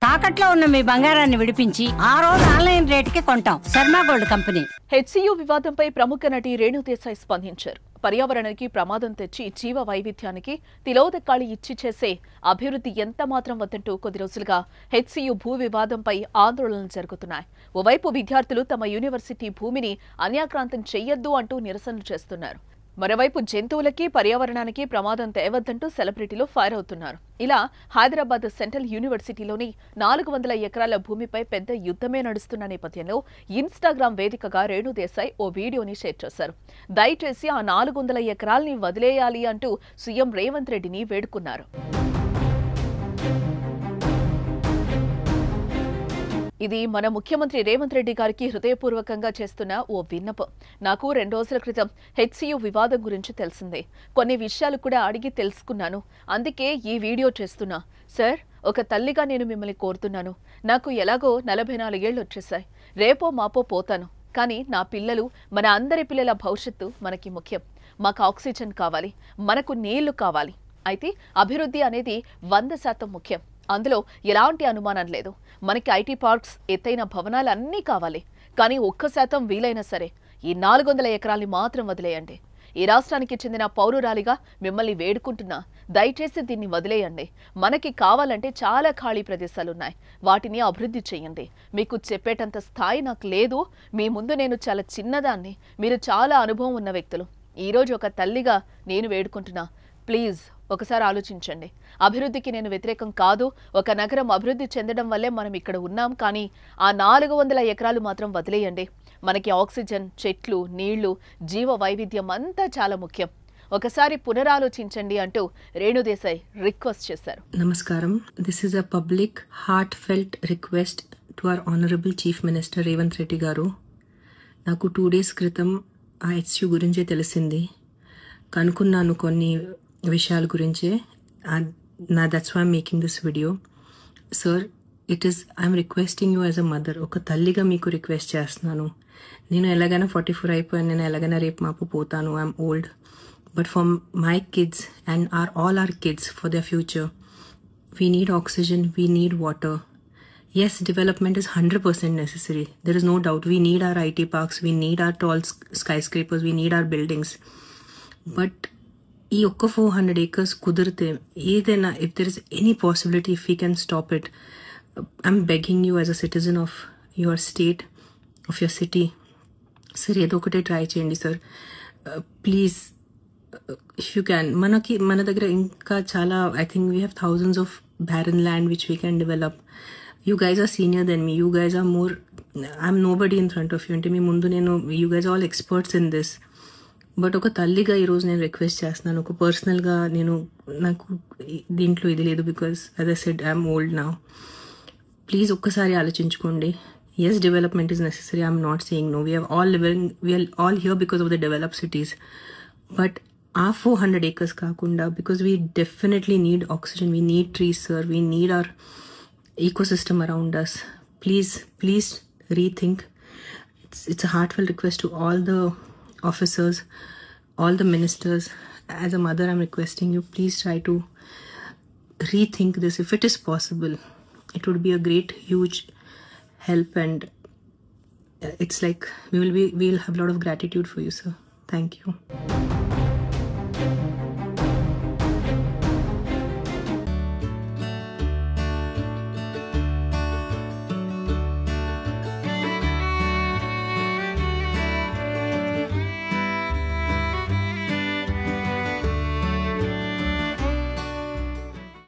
తాకట్లో ఉన్న మీ బంగారాన్ని విడిపించి ఆ రోజు ఆన్లైన్ రేటుకి కొంటాం. Sharma gold company. హెచ్సియు వివాదంపై ప్రముఖ నటి రేణు దేశాయ్ స్పందించారు. పర్యావరణానికి ప్రమాదం తెచ్చి జీవ వైవిధ్యానికి తిలోదకాళి ఇచ్చి చేసే అభివృద్ధి ఎంత మాత్రం వద్దంటూ కొద్ది రోజులుగా హెచ్సియు భూ వివాదంపై ఆందోళనలు జరుగుతున్నాయి. ఓవైపు విద్యార్థులు తమ యూనివర్సిటీ భూమిని అన్యాక్రాంతం చెయ్యొద్దు అంటూ నిరసనలు చేస్తున్నారు. మరోవైపు జంతువులకి పర్యావరణానికి ప్రమాదం తేవద్దంటూ సెలబ్రిటీలు ఫైర్ అవుతున్నారు. ఇలా హైదరాబాద్ సెంట్రల్ యూనివర్సిటీలోని 400 ఎకరాల భూమిపై పెద్ద యుద్ధమే నడుస్తున్న నేపథ్యంలో ఇన్స్టాగ్రామ్ వేదికగా రేణు దేశాయ్ ఓ వీడియోని షేర్ చేశారు. దయచేసి ఆ 400 ఎకరాల్ని వదిలేయాలి అంటూ సీఎం రేవంత్ రెడ్డిని వేడుకున్నారు. ఇది మన ముఖ్యమంత్రి రేవంత్ రెడ్డి గారికి హృదయపూర్వకంగా చేస్తున్న ఓ విన్నపం. నాకు 2 రోజుల క్రితం హెచ్సియు వివాదం గురించి తెలిసిందే. కొన్ని విషయాలు కూడా అడిగి తెలుసుకున్నాను. అందుకే ఈ వీడియో చేస్తున్నా. సార్, ఒక తల్లిగా నేను మిమ్మల్ని కోరుతున్నాను. నాకు ఎలాగో 44 ఏళ్ళు వచ్చేసాయి. రేపో మాపో పోతాను. కానీ నా పిల్లలు, మన అందరి పిల్లల భవిష్యత్తు మనకి ముఖ్యం. మాకు ఆక్సిజన్ కావాలి, మనకు నీళ్లు కావాలి. అయితే అభివృద్ధి అనేది 100% ముఖ్యం. అందులో ఎలాంటి అనుమానం లేదు. మనకి ఐటీ పార్క్స్, ఎత్తైన భవనాలు అన్నీ కావాలి. కానీ 1% వీలైనా సరే ఈ 400 ఎకరాల్ని మాత్రం వదిలేయండి. ఈ రాష్ట్రానికి చెందిన పౌరురాలిగా మిమ్మల్ని వేడుకుంటున్నా, దయచేసి దీన్ని వదిలేయండి. మనకి కావాలంటే చాలా ఖాళీ ప్రదేశాలున్నాయి. వాటిని అభివృద్ధి చేయండి. మీకు చెప్పేటంత స్థాయి నాకు లేదు. మీ ముందు నేను చాలా చిన్నదాన్ని, మీరు చాలా అనుభవం ఉన్న వ్యక్తులు. ఈరోజు ఒక తల్లిగా నేను వేడుకుంటున్నా, ప్లీజ్ ఒకసారి ఆలోచించండి. అభివృద్ధికి నేను వ్యతిరేకం కాదు. ఒక నగరం అభివృద్ధి చెందడం వల్లే మనం ఇక్కడ ఉన్నాం. కానీ ఆ 400 ఎకరాలు మాత్రం వదిలేయండి. మనకి ఆక్సిజన్, చెట్లు, నీళ్లు, జీవ వైవిధ్యం అంతా చాలా ముఖ్యం. ఒకసారి పునరాలోచించండి అంటూ రేణు దేశాయ్ రిక్వెస్ట్ చేశారు. నమస్కారం. This is a public heart felt request to our honourable chief minister Revanth Reddy గారు. నాకు 2 days క్రితం ఆ హెచ్సియు గురించే తెలిసింది. కనుక్కున్నాను కొన్ని విషయాల గురించే. That's why I'm making this video. Sir, I'm requesting you as a mother. ఒక తల్లిగా మీకు రిక్వెస్ట్ చేస్తున్నాను. నేను ఎలాగైనా 44 అయిపోయాను. నేను ఎలాగైనా రేపు మాపు పోతాను. I'm old. But for my kids and all our kids, for their future, we need oxygen, we need water. Yes, development is 100% necessary. There is no doubt. We need our IT parks, we need our tall skyscrapers, we need our buildings. But ఈ 400 acres కుదిరితే ఏదైనా, if there is any possibility, if we can stop it, I'm begging you as a citizen of your state, of your city. Sir, ఏదో ఒకటే try చేయండి sir, please. if you can. మన దగ్గర ఇంకా చాలా, I think we have thousands of barren land which we can develop. You guys are senior than me. You guys are more, I'm nobody in front of you. అంటే మీ ముందు నేను, you guys are all experts in this. But ఒక తల్లిగా ఈరోజు నేను request చేస్తున్నాను. ఒక పర్సనల్గా నాకు దీంట్లో ఇది లేదు. Because as I said, I'm old now. Please ఒక్కసారి ఆలోచించుకోండి. Yes, development is necessary. I'm not saying no. We're all here because of the develop cities. But ఆ 400 acres కాకుండా, because we definitely need oxygen, we need trees sir, we need our ecosystem around us. Please rethink. It's a heartfelt request to all the officers, all the ministers. As a mother, I'm requesting you, please try to rethink this. If it is possible, it would be a great, huge help, and it's like we'll have a lot of gratitude for you, sir. Thank you.